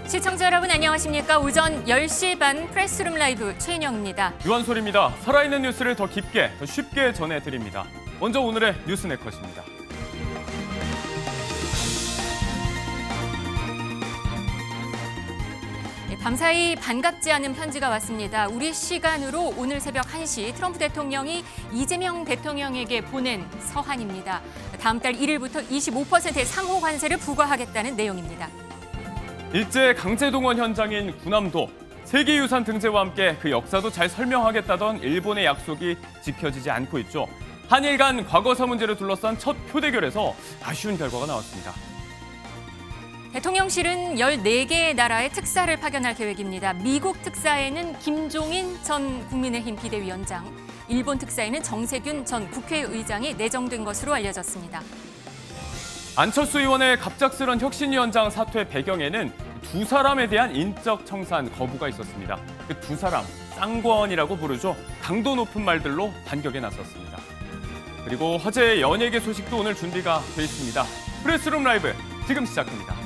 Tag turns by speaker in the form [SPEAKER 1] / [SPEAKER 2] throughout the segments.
[SPEAKER 1] 시청자 여러분 안녕하십니까? 오전 10시 반 프레스룸 라이브 최인영입니다.
[SPEAKER 2] 유한솔입니다. 살아있는 뉴스를 더 깊게, 더 쉽게 전해드립니다. 먼저 오늘의 뉴스네컷입니다.
[SPEAKER 1] 밤사이 반갑지 않은 편지가 왔습니다. 우리 시간으로 오늘 새벽 1시 트럼프 대통령이 이재명 대통령에게 보낸 서한입니다. 다음 달 1일부터 25%의 상호 관세를 부과하겠다는 내용입니다.
[SPEAKER 2] 일제 강제동원 현장인 군함도 세계유산 등재와 함께 그 역사도 잘 설명하겠다던 일본의 약속이 지켜지지 않고 있죠. 한일 간 과거사 문제를 둘러싼 첫 표대결에서 아쉬운 결과가 나왔습니다.
[SPEAKER 1] 대통령실은 14개의 나라의 특사를 파견할 계획입니다. 미국 특사에는 김종인 전 국민의힘 비대위원장, 일본 특사에는 정세균 전 국회의장이 내정된 것으로 알려졌습니다.
[SPEAKER 2] 안철수 의원의 갑작스런 혁신위원장 사퇴 배경에는 두 사람에 대한 인적 청산 거부가 있었습니다. 그 두 사람, 쌍권이라고 부르죠. 강도 높은 말들로 반격에 나섰습니다. 그리고 화제의 연예계 소식도 오늘 준비가 돼 있습니다. 프레스룸 라이브 지금 시작합니다.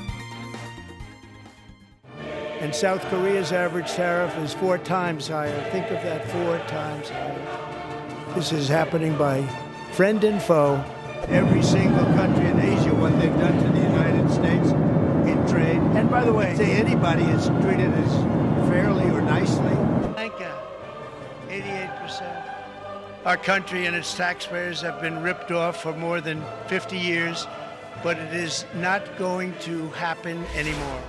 [SPEAKER 3] And South Korea's average tariff is 4 times higher. Think of that, 4 times higher. This is happening by friend and foe. Every single country in Asia, what they've done to the United States in trade. And by the way, say anybody is treated as fairly or nicely. Lanka, 88%. Our country and its taxpayers have been ripped off for more than 50 years, but it is not going to happen anymore.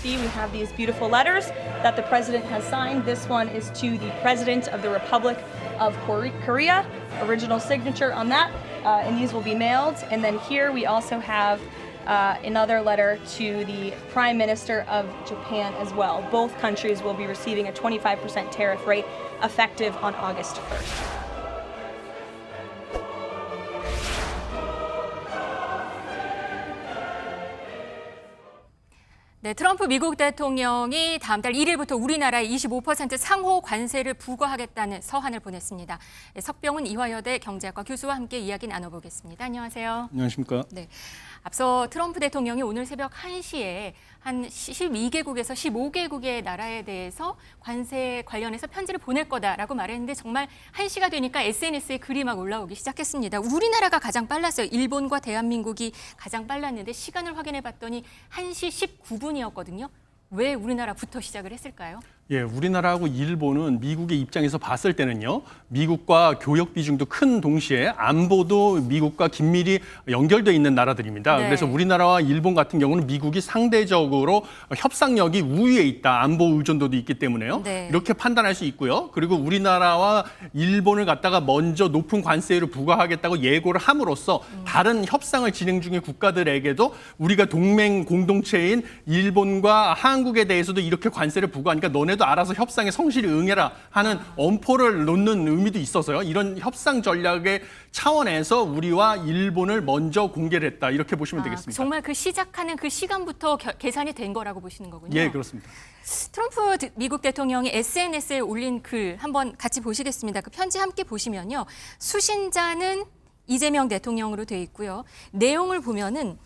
[SPEAKER 4] We have these beautiful letters that the president has signed. This one is to the president of the Republic of Korea, original signature on that, and these will be mailed. And then here we also have another letter to the Prime Minister of Japan as well. Both countries will be receiving a 25% tariff rate effective on August 1st.
[SPEAKER 1] 네, 트럼프 미국 대통령이 다음 달 1일부터 우리나라에 25% 상호 관세를 부과하겠다는 서한을 보냈습니다. 네, 석병훈 이화여대 경제학과 교수와 함께 이야기 나눠보겠습니다. 안녕하세요.
[SPEAKER 5] 안녕하십니까?
[SPEAKER 1] 네, 앞서 트럼프 대통령이 오늘 새벽 1시에 한 12개국에서 15개국의 나라에 대해서 관세 관련해서 편지를 보낼 거다라고 말했는데 정말 1시가 되니까 SNS에 글이 막 올라오기 시작했습니다. 우리나라가 가장 빨랐어요. 일본과 대한민국이 가장 빨랐는데 시간을 확인해 봤더니 1시 19분이었거든요. 왜 우리나라부터 시작을 했을까요?
[SPEAKER 5] 예, 우리나라하고 일본은 미국의 입장에서 봤을 때는요, 미국과 교역 비중도 큰 동시에 안보도 미국과 긴밀히 연결돼 있는 나라들입니다.
[SPEAKER 1] 네.
[SPEAKER 5] 그래서 우리나라와 일본 같은 경우는 미국이 상대적으로 협상력이 우위에 있다, 안보 의존도도 있기 때문에요.
[SPEAKER 1] 네.
[SPEAKER 5] 이렇게 판단할 수 있고요. 그리고 우리나라와 일본을 갖다가 먼저 높은 관세를 부과하겠다고 예고를 함으로써 다른 협상을 진행 중인 국가들에게도 우리가 동맹 공동체인 일본과 한국에 대해서도 이렇게 관세를 부과하니까 너네도 알아서 협상에 성실히 응해라 하는 엄포를 놓는 의미도 있어서요. 이런 협상 전략의 차원에서 우리와 일본을 먼저 공개를 했다. 이렇게 보시면 되겠습니다.
[SPEAKER 1] 정말 그 시작하는 그 시간부터 계산이 된 거라고 보시는 거군요.
[SPEAKER 5] 예, 그렇습니다.
[SPEAKER 1] 트럼프 미국 대통령이 SNS에 올린 글 한번 같이 보시겠습니다. 그 편지 함께 보시면요. 수신자는 이재명 대통령으로 돼 있고요. 내용을 보면은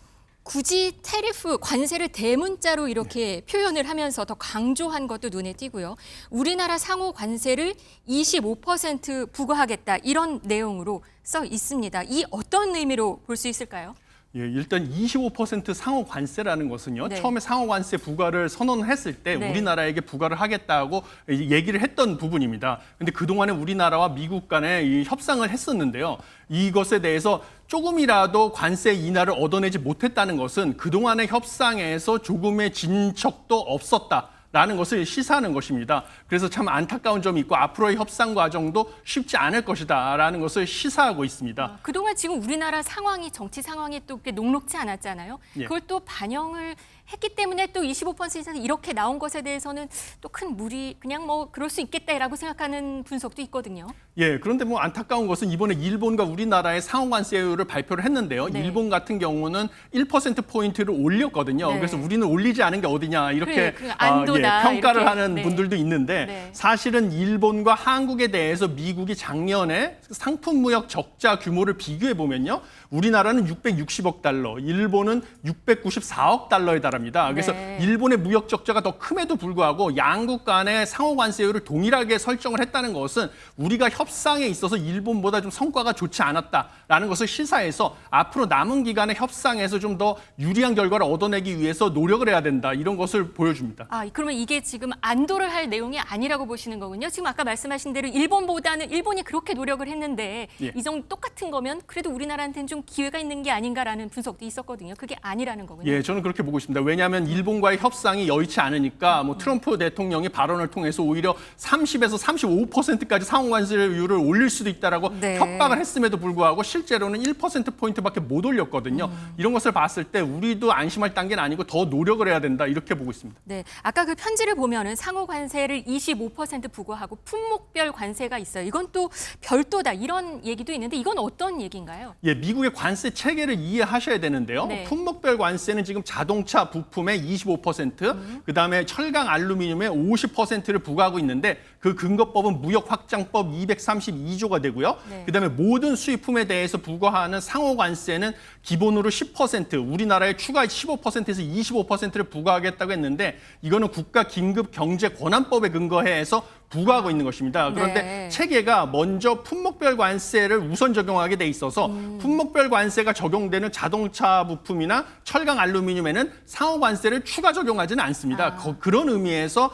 [SPEAKER 1] 굳이 테리프 관세를 대문자로 이렇게 표현을 하면서 더 강조한 것도 눈에 띄고요. 우리나라 상호 관세를 25% 부과하겠다 이런 내용으로 써 있습니다. 이 어떤 의미로 볼 수 있을까요?
[SPEAKER 5] 예, 일단 25% 상호 관세라는 것은요.
[SPEAKER 1] 네.
[SPEAKER 5] 처음에 상호 관세 부과를 선언을 했을 때
[SPEAKER 1] 네.
[SPEAKER 5] 우리나라에게 부과를 하겠다고 얘기를 했던 부분입니다. 근데 그동안에 우리나라와 미국 간에 이 협상을 했었는데요. 이것에 대해서 조금이라도 관세 인하를 얻어내지 못했다는 것은 그동안의 협상에서 조금의 진척도 없었다. 라는 것을 시사하는 것입니다. 그래서 참 안타까운 점이 있고 앞으로의 협상 과정도 쉽지 않을 것이다라는 것을 시사하고 있습니다.
[SPEAKER 1] 그동안 지금 우리나라 상황이 정치 상황이 또 그렇게 녹록지 않았잖아요.
[SPEAKER 5] 예.
[SPEAKER 1] 그걸 또 반영을 했기 때문에 또 25% 이렇게 나온 것에 대해서는 또 큰 무리, 그냥 뭐 그럴 수 있겠다라고 생각하는 분석도 있거든요.
[SPEAKER 5] 예, 그런데 뭐 안타까운 것은 이번에 일본과 우리나라의 상호관세율을 발표를 했는데요.
[SPEAKER 1] 네.
[SPEAKER 5] 일본 같은 경우는 1%포인트를 올렸거든요.
[SPEAKER 1] 네.
[SPEAKER 5] 그래서 우리는 올리지 않은 게 어디냐 이렇게
[SPEAKER 1] 그 안도다,
[SPEAKER 5] 평가를
[SPEAKER 1] 이렇게.
[SPEAKER 5] 하는
[SPEAKER 1] 네.
[SPEAKER 5] 분들도 있는데
[SPEAKER 1] 네.
[SPEAKER 5] 사실은 일본과 한국에 대해서 미국이 작년에 상품무역 적자 규모를 비교해 보면요. 우리나라는 660억 달러, 일본은 694억 달러에 달합니다. 그래서
[SPEAKER 1] 네.
[SPEAKER 5] 일본의 무역 적자가 더 큼에도 불구하고 양국 간의 상호 관세율을 동일하게 설정을 했다는 것은 우리가 협상에 있어서 일본보다 좀 성과가 좋지 않았다라는 것을 시사해서 앞으로 남은 기간의 협상에서 좀 더 유리한 결과를 얻어내기 위해서 노력을 해야 된다. 이런 것을 보여줍니다.
[SPEAKER 1] 아, 그러면 이게 지금 안도를 할 내용이 아니라고 보시는 거군요. 지금 아까 말씀하신 대로 일본이 그렇게 노력을 했는데
[SPEAKER 5] 예.
[SPEAKER 1] 이 정도 똑같은 거면 그래도 우리나라한테는 좀 기회가 있는 게 아닌가라는 분석도 있었거든요. 그게 아니라는 거군요.
[SPEAKER 5] 예, 저는 그렇게 보고 있습니다. 왜냐하면 일본과의 협상이 여의치 않으니까 뭐 트럼프 대통령이 발언을 통해서 오히려 30에서 35%까지 상호관세율을 올릴 수도 있다라고
[SPEAKER 1] 네.
[SPEAKER 5] 협박을 했음에도 불구하고 실제로는 1%포인트밖에 못 올렸거든요. 이런 것을 봤을 때 우리도 안심할 단계는 아니고 더 노력을 해야 된다 이렇게 보고 있습니다.
[SPEAKER 1] 네, 아까 그 편지를 보면은 상호 관세를 25% 부과하고 품목별 관세가 있어요. 이건 또 별도다 이런 얘기도 있는데 이건 어떤 얘기인가요?
[SPEAKER 5] 예, 미국의 관세 체계를 이해하셔야 되는데요.
[SPEAKER 1] 네.
[SPEAKER 5] 품목별 관세는 지금 자동차 부품의 25%, 그다음에 철강 알루미늄의 50%를 부과하고 있는데 그 근거법은 무역 확장법 232조가 되고요.
[SPEAKER 1] 네.
[SPEAKER 5] 그다음에 모든 수입품에 대해서 부과하는 상호 관세는 기본으로 10%, 우리나라의 추가 15%에서 25%를 부과하겠다고 했는데 이거는 국가 긴급 경제 권한법에 근거해서 부과하고 있는 것입니다. 그런데
[SPEAKER 1] 네.
[SPEAKER 5] 체계가 먼저 품목별 관세를 우선 적용하게 돼 있어서 품목별 관세가 적용되는 자동차 부품이나 철강 알루미늄에는 상호 관세를 추가 적용하지는 않습니다. 그런 의미에서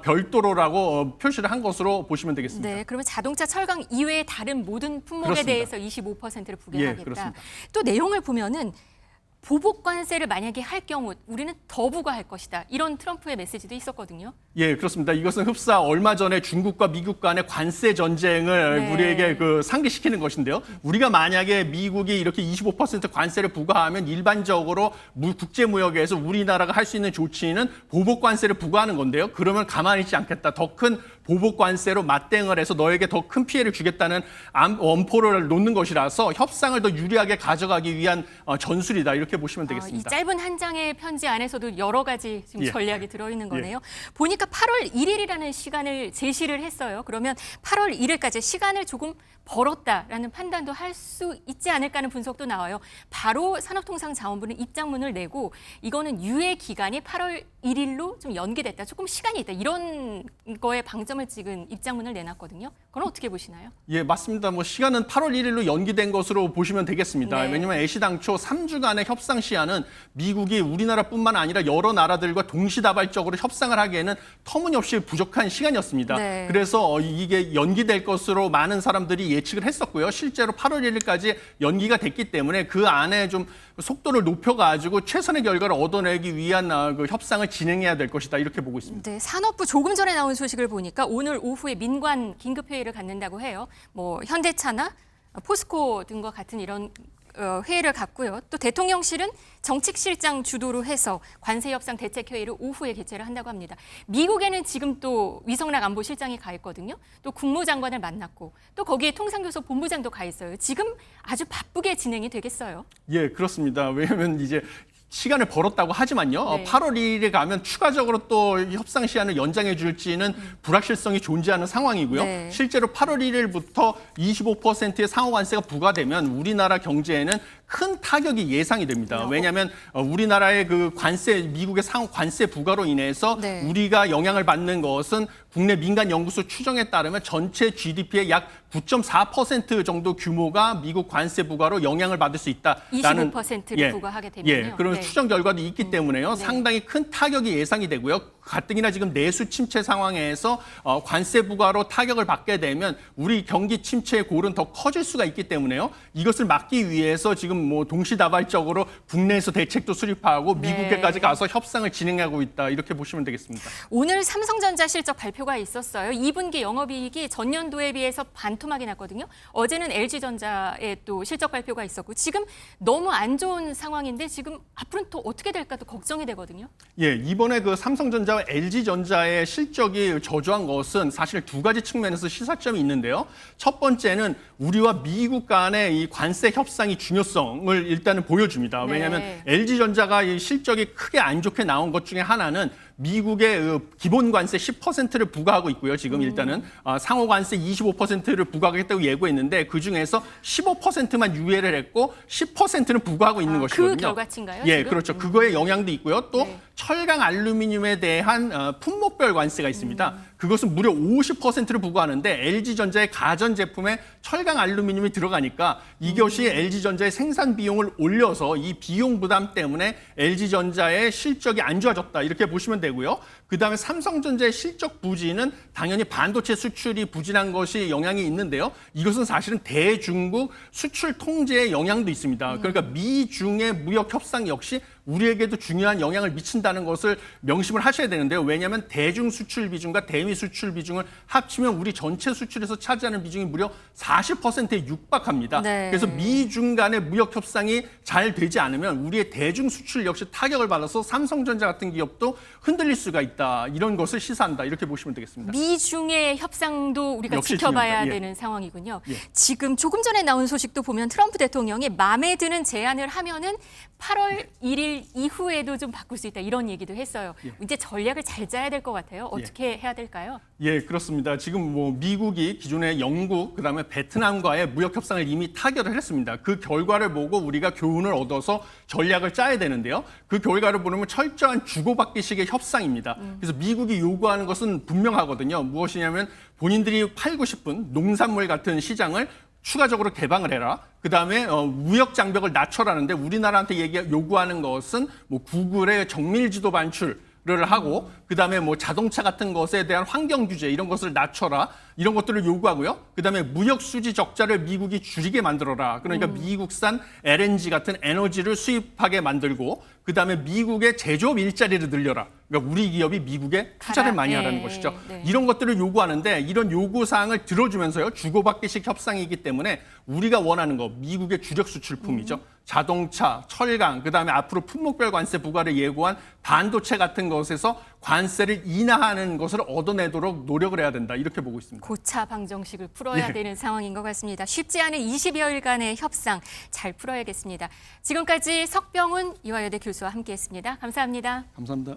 [SPEAKER 5] 별도로라고 표시를 한 것으로 보시면 되겠습니다.
[SPEAKER 1] 네, 그러면 자동차, 철강 이외의 다른 모든 품목에
[SPEAKER 5] 그렇습니다.
[SPEAKER 1] 대해서 25%를
[SPEAKER 5] 예,
[SPEAKER 1] 부과하겠다.
[SPEAKER 5] 그렇습니다.
[SPEAKER 1] 또 내용을 보면은 보복 관세를 만약에 할 경우 우리는 더 부과할 것이다. 이런 트럼프의 메시지도 있었거든요.
[SPEAKER 5] 예, 그렇습니다. 이것은 흡사 얼마 전에 중국과 미국 간의 관세 전쟁을
[SPEAKER 1] 네.
[SPEAKER 5] 우리에게 상기시키는 것인데요. 우리가 만약에 미국이 이렇게 25% 관세를 부과하면 일반적으로 국제 무역에서 우리나라가 할 수 있는 조치는 보복 관세를 부과하는 건데요. 그러면 가만히 있지 않겠다. 더 큰 보복 관세로 맞대응을 해서 너에게 더 큰 피해를 주겠다는 엄포를 놓는 것이라서 협상을 더 유리하게 가져가기 위한 전술이다. 이렇게 보시면
[SPEAKER 1] 이
[SPEAKER 5] 되겠습니다.
[SPEAKER 1] 짧은 한 장의 편지 안에서도 여러 가지 지금
[SPEAKER 5] 예.
[SPEAKER 1] 전략이 들어있는 거네요. 보니까 8월 1일이라는 시간을 제시를 했어요. 그러면 8월 1일까지 시간을 조금 벌었다라는 판단도 할 수 있지 않을까 하는 분석도 나와요. 바로 산업통상자원부는 입장문을 내고 이거는 유예 기간이 8월 1일로 좀 연기됐다. 조금 시간이 있다. 이런 거에 방점을 찍은 입장문을 내놨거든요. 그건 어떻게 보시나요?
[SPEAKER 5] 예, 맞습니다. 뭐 시간은 8월 1일로 연기된 것으로 보시면 되겠습니다.
[SPEAKER 1] 네.
[SPEAKER 5] 왜냐하면 애시당초 3주간의 협상 시한은 미국이 우리나라뿐만 아니라 여러 나라들과 동시다발적으로 협상을 하기에는 터무니없이 부족한 시간이었습니다.
[SPEAKER 1] 네.
[SPEAKER 5] 그래서 이게 연기될 것으로 많은 사람들이 예측을 했었고요. 실제로 8월 1일까지 연기가 됐기 때문에 그 안에 좀 속도를 높여가지고 최선의 결과를 얻어내기 위한 그 협상을 진행해야 될 것이다. 이렇게 보고 있습니다.
[SPEAKER 1] 네, 산업부 조금 전에 나온 소식을 보니까 오늘 오후에 민관 긴급회의를 갖는다고 해요. 뭐 현대차나 포스코 등과 같은 이런 회의를 갖고요. 또 대통령실은 정책실장 주도로 해서 관세협상 대책회의를 오후에 개최를 한다고 합니다. 미국에는 지금 또 위성락 안보실장이 가 있거든요. 또 국무장관을 만났고 또 거기에 통상교섭 본부장도 가 있어요. 지금 아주 바쁘게 진행이 되겠어요.
[SPEAKER 5] 예, 그렇습니다. 왜냐하면 이제 시간을 벌었다고 하지만요.
[SPEAKER 1] 네.
[SPEAKER 5] 8월 1일에 가면 추가적으로 또 협상 시한을 연장해 줄지는 불확실성이 존재하는 상황이고요.
[SPEAKER 1] 네.
[SPEAKER 5] 실제로 8월 1일부터 25%의 상호 관세가 부과되면 우리나라 경제에는 큰 타격이 예상이 됩니다. 왜냐하면 우리나라의 그 관세, 미국의 상호 관세 부과로 인해서
[SPEAKER 1] 네.
[SPEAKER 5] 우리가 영향을 받는 것은 국내 민간 연구소 추정에 따르면 전체 GDP의 약 9.4% 정도 규모가 미국 관세 부과로 영향을 받을 수 있다라는
[SPEAKER 1] 25%를 부과하게 되면요.
[SPEAKER 5] 그런
[SPEAKER 1] 네.
[SPEAKER 5] 추정 결과도 있기 때문에요.
[SPEAKER 1] 네.
[SPEAKER 5] 상당히 큰 타격이 예상이 되고요. 가뜩이나 지금 내수 침체 상황에서 관세 부과로 타격을 받게 되면 우리 경기 침체의 골은 더 커질 수가 있기 때문에요. 이것을 막기 위해서 지금 뭐 동시다발적으로 국내에서 대책도 수립하고 미국에까지 가서 협상을 진행하고 있다. 이렇게 보시면 되겠습니다.
[SPEAKER 1] 오늘 삼성전자 실적 발표가 있었어요. 2분기 영업이익이 전년도에 비해서 반토막이 났거든요. 어제는 LG전자의 또 실적 발표가 있었고 지금 너무 안 좋은 상황인데 지금 앞으로는 또 어떻게 될까도 걱정이 되거든요.
[SPEAKER 5] 예, 이번에 그 삼성전자와 LG전자의 실적이 저조한 것은 사실 두 가지 측면에서 시사점이 있는데요. 첫 번째는 우리와 미국 간의 이 관세 협상이 중요성을 일단은 보여줍니다. 왜냐하면 LG전자가 이 실적이 크게 안 좋게 나온 것 중에 하나는 미국의 기본 관세 10%를 부과하고 있고요. 지금 일단은 상호 관세 25%를 부과하겠다고 예고했는데 그 중에서 15%만 유예를 했고 10%는 부과하고 있는 것이거든요.
[SPEAKER 1] 그 결과치인가요?
[SPEAKER 5] 예,
[SPEAKER 1] 지금?
[SPEAKER 5] 그렇죠. 그거의 영향도 있고요. 또 철강 알루미늄에 대한 품목별 관세가 있습니다. 그것은 무려 50%를 부과하는데 LG전자의 가전 제품에 철강 알루미늄이 들어가니까 이것이 LG전자의 생산 비용을 올려서 이 비용 부담 때문에 LG전자의 실적이 안 좋아졌다. 이렇게 보시면 되고요. 그다음에 삼성전자의 실적 부진은 당연히 반도체 수출이 부진한 것이 영향이 있는데요. 이것은 사실은 대중국 수출 통제에 영향도 있습니다. 그러니까 미중의 무역 협상 역시 우리에게도 중요한 영향을 미친다는 것을 명심을 하셔야 되는데요. 왜냐하면 대중 수출 비중과 대미 수출 비중을 합치면 우리 전체 수출에서 차지하는 비중이 무려 40%에 육박합니다.
[SPEAKER 1] 네.
[SPEAKER 5] 그래서 미중 간의 무역 협상이 잘 되지 않으면 우리의 대중 수출 역시 타격을 받아서 삼성전자 같은 기업도 흔들릴 수가 있다. 이런 것을 시사한다. 이렇게 보시면 되겠습니다.
[SPEAKER 1] 미중의 협상도 우리가
[SPEAKER 5] 역시
[SPEAKER 1] 지켜봐야
[SPEAKER 5] 중요합니다. 예.
[SPEAKER 1] 되는 상황이군요.
[SPEAKER 5] 예.
[SPEAKER 1] 지금 조금 전에 나온 소식도 보면 트럼프 대통령이 마음에 드는 제안을 하면은 8월 1일 이후에도 좀 바꿀 수 있다 이런 얘기도 했어요. 이제 전략을 잘 짜야 될 것 같아요. 어떻게 해야 될까요?
[SPEAKER 5] 예, 그렇습니다. 지금 뭐 미국이 기존에 영국, 그다음에 베트남과의 무역 협상을 이미 타결을 했습니다. 그 결과를 보고 우리가 교훈을 얻어서 전략을 짜야 되는데요. 그 결과를 보면 철저한 주고받기식의 협상입니다. 그래서 미국이 요구하는 것은 분명하거든요. 무엇이냐면 본인들이 팔고 싶은 농산물 같은 시장을 추가적으로 개방을 해라. 그다음에 무역 장벽을 낮춰라는데 우리나라한테 요구하는 것은 뭐 구글의 정밀 지도 반출을 하고 그다음에 뭐 자동차 같은 것에 대한 환경 규제 이런 것을 낮춰라. 이런 것들을 요구하고요. 그다음에 무역 수지 적자를 미국이 줄이게 만들어라. 그러니까 미국산 LNG 같은 에너지를 수입하게 만들고 그다음에 미국의 제조업 일자리를 늘려라. 그러니까 우리 기업이 미국에 투자를 많이 하라는 것이죠.
[SPEAKER 1] 네.
[SPEAKER 5] 이런 것들을 요구하는데 이런 요구 사항을 들어주면서요. 주고받기식 협상이기 때문에 우리가 원하는 거 미국의 주력 수출품이죠. 자동차, 철강, 그다음에 앞으로 품목별 관세 부과를 예고한 반도체 같은 것에서 관세를 인하하는 것을 얻어내도록 노력을 해야 된다. 이렇게 보고 있습니다.
[SPEAKER 1] 고차 방정식을 풀어야 되는 상황인 것 같습니다. 쉽지 않은 20여일간의 협상 잘 풀어야겠습니다. 지금까지 석병훈 이화여대 교수와 함께했습니다. 감사합니다.
[SPEAKER 5] 감사합니다.